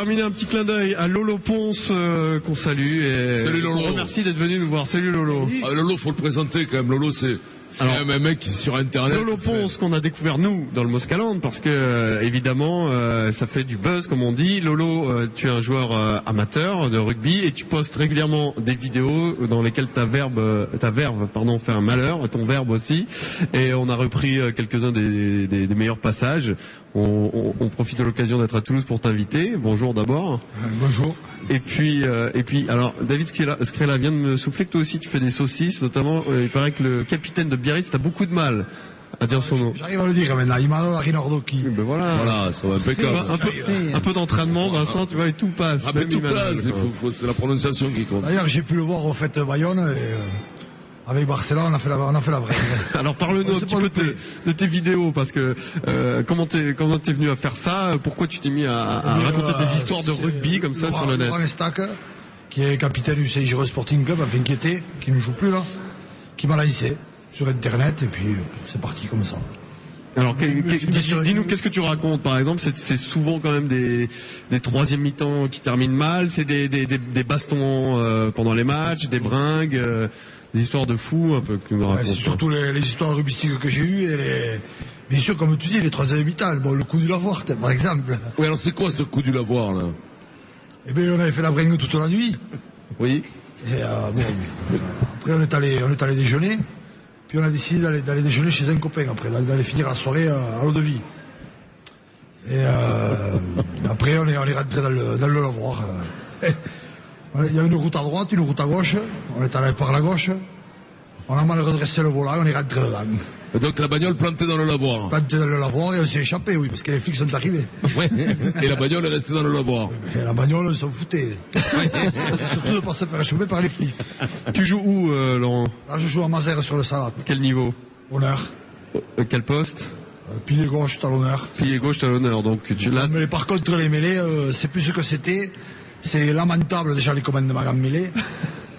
terminer, un petit clin d'œil à Lolo Ponce qu'on salue et salut Lolo. On remercie d'être venu nous voir. Salut Lolo. Lolo, faut le présenter quand même. Lolo, c'est quand même un mec qui sur internet. Lolo Ponce qu'on a découvert nous dans le Moscaland parce que évidemment ça fait du buzz comme on dit. Lolo, tu es un joueur amateur de rugby et tu postes régulièrement des vidéos dans lesquelles ta verve fait un malheur, ton verbe aussi. Et on a repris quelques-uns des meilleurs passages. On profite de l'occasion d'être à Toulouse pour t'inviter. Bonjour d'abord. Bonjour. Et puis, alors, David Scrella vient de me souffler que toi aussi tu fais des saucisses, notamment, il paraît que le capitaine de Biarritz t'as beaucoup de mal à dire son nom. J'arrive à le dire maintenant, Imano Rinordoki. Ben voilà. Voilà, ça va impeccable. Un peu d'entraînement, Vincent, tu vois, et tout passe. Ah, mais tout passe, c'est la prononciation qui compte. D'ailleurs, j'ai pu le voir au fait Bayonne, et, avec Barcelone, on a fait la vraie. Alors parle-nous un petit peu de tes vidéos, parce que comment t'es venu à faire ça? Pourquoi tu t'es mis à raconter des histoires de rugby comme ça sur le net? Laurent Stack, qui est capitaine du CIGR Sporting Club, enfin qui ne joue plus là, qui m'a lancé sur internet et puis c'est parti comme ça. Alors, dis-nous, qu'est-ce que tu racontes, par exemple? C'est souvent quand même des troisième mi-temps qui terminent mal, c'est des bastons pendant les matchs, des bringues, des histoires de fous un peu que tu nous racontes. C'est surtout les histoires rugbystiques que j'ai eues et bien sûr, comme tu dis, les troisième mi-temps. Bon, le coup du Lavoir, par exemple. Oui, alors c'est quoi ce coup du Lavoir là? Eh bien, on avait fait la bringue toute la nuit. Oui. Et après, on est allé déjeuner. Puis on a décidé d'aller déjeuner chez un copain après, d'aller finir la soirée à l'eau de vie. Et après on est rentré dans le Lavoir. Il y a une route à droite, une route à gauche. On est allé par la gauche. On a mal redressé le volant, on est rentré dedans. Et donc la bagnole plantée dans le Lavoir. Plantée dans le Lavoir et on s'est échappé, oui, parce que les flics sont arrivés. Ouais. Et la bagnole est restée dans le Lavoir. Et la bagnole, on s'en foutait. Surtout de ne pas se faire choper par les flics. Tu joues où, Laurent? Là, je joue à Mazères sur le Salat. Quel niveau? Honneur. Quel poste? Pilier gauche, talonneur. Pilier gauche, talonneur, donc tu l'as. Mais par contre, les mêlées, c'est plus ce que c'était. C'est lamentable déjà les commandements en mêlée.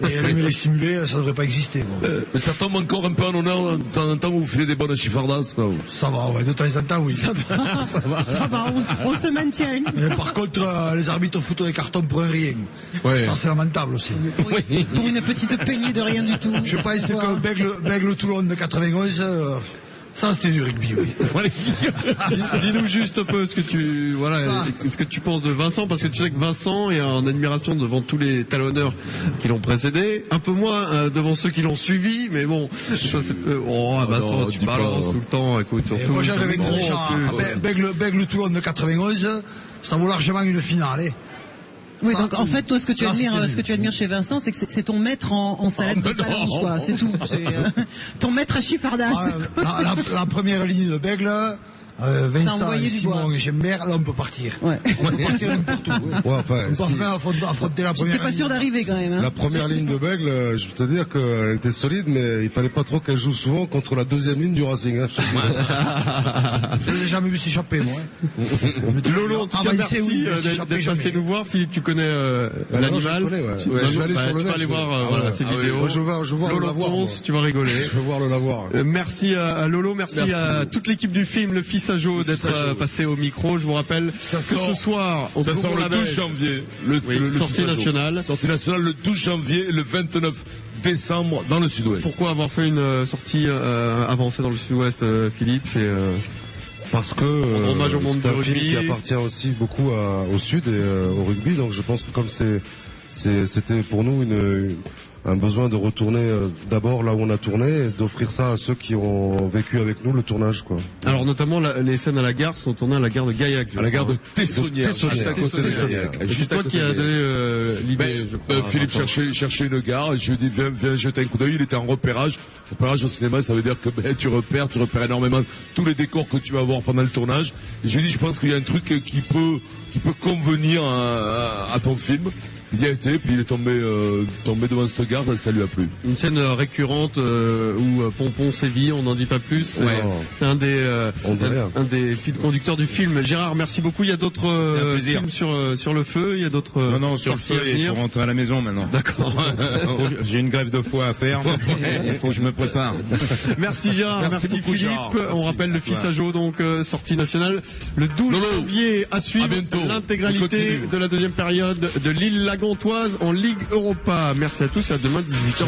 Et les mêlées simulées, ça devrait pas exister. Bon. Mais ça tombe encore un peu en honneur de temps en temps où vous faites des bonnes chiffardas, là. Ça va, ouais, de temps en temps, oui. Ça va, on se maintient. Mais par contre, les arbitres foutent des cartons pour un rien. Ouais. Ça, c'est lamentable aussi. Oui, pour une petite peignée de rien du tout. Je pense que Bègle Toulon de 91, ça c'était du rugby, oui. Dis-nous juste un peu ce que tu penses de Vincent, parce que tu sais que Vincent est en admiration devant tous les talonneurs qui l'ont précédé, un peu moins devant ceux qui l'ont suivi, mais bon, ça c'est Vincent, non, tu balances tout le temps, écoute, surtout. Et moi j'avais avec déjà Bègle Toulon de 91, ça vaut largement une finale, hein. Oui, donc en fait, toi, ce que tu admires chez Vincent, c'est que c'est ton maître en salade de palanche, quoi. C'est tout. C'est ton maître à chiffardas. La première ligne de Bègle, Vincent, Simon et Gembert, là on peut partir. Ouais. On peut partir n'importe où. Ouais, enfin, on peut affronter la première. T'es pas sûr d'arriver quand même. Hein. La première ligne de Bègle, je peux te dire qu'elle était solide, mais il fallait pas trop qu'elle joue souvent contre la deuxième ligne du Racing. Hein, je l'ai jamais vu s'échapper, moi. Lolo, en tout cas, merci d'être passé nous voir. Philippe, tu connais l'animal. Je vais aller sur le net. Tu vas aller voir ces vidéos. Je vais voir Lolo le Lavoir. Tu vas rigoler. Je vais voir le Lavoir. Merci à Lolo, merci à toute l'équipe du film Le Fils à Jo d'être passé au micro. Je vous rappelle que ce soir, ça sort le 12 janvier. Le sortie nationale. Sortie nationale le 12 janvier et le 29 décembre dans le Sud-Ouest. Pourquoi avoir fait une sortie avancée dans le Sud-Ouest, Philippe? C'est parce que c'est un film qui appartient aussi beaucoup au Sud et au rugby. Donc je pense que comme c'était pour nous un besoin de retourner d'abord là où on a tourné et d'offrir ça à ceux qui ont vécu avec nous le tournage, quoi. Alors notamment les scènes à la gare sont tournées à la gare de Gaillac. À la gare de Tessonnières. À côté de Gaillac. Et c'est toi qui as donné l'idée. Philippe cherchait une gare et je lui ai dit viens jeter un coup d'œil. Il était en repérage. Repérage au cinéma, ça veut dire que tu repères énormément tous les décors que tu vas voir pendant le tournage. Et je lui ai dit je pense qu'il y a un truc qui peut convenir à ton film. Il y a été, puis il est tombé devant cette gare. gare, ça lui a plu. Une scène récurrente où Pompon sévit, on n'en dit pas plus. C'est un des fils conducteurs du film. Gérard, merci beaucoup. Il y a d'autres films sur le feu. Il y a d'autres. Non, sur le feu, il faut rentrer à la maison maintenant. D'accord. J'ai une greffe de foie à faire. Il faut que je me prépare. Merci Gérard, merci beaucoup, Philippe. Gérard. On rappelle le Fils à Joe, donc sortie nationale le 12 janvier à suivre l'intégralité de la deuxième période de l'île Lagontoise en Ligue Europa. Merci à tous, à demain 18h.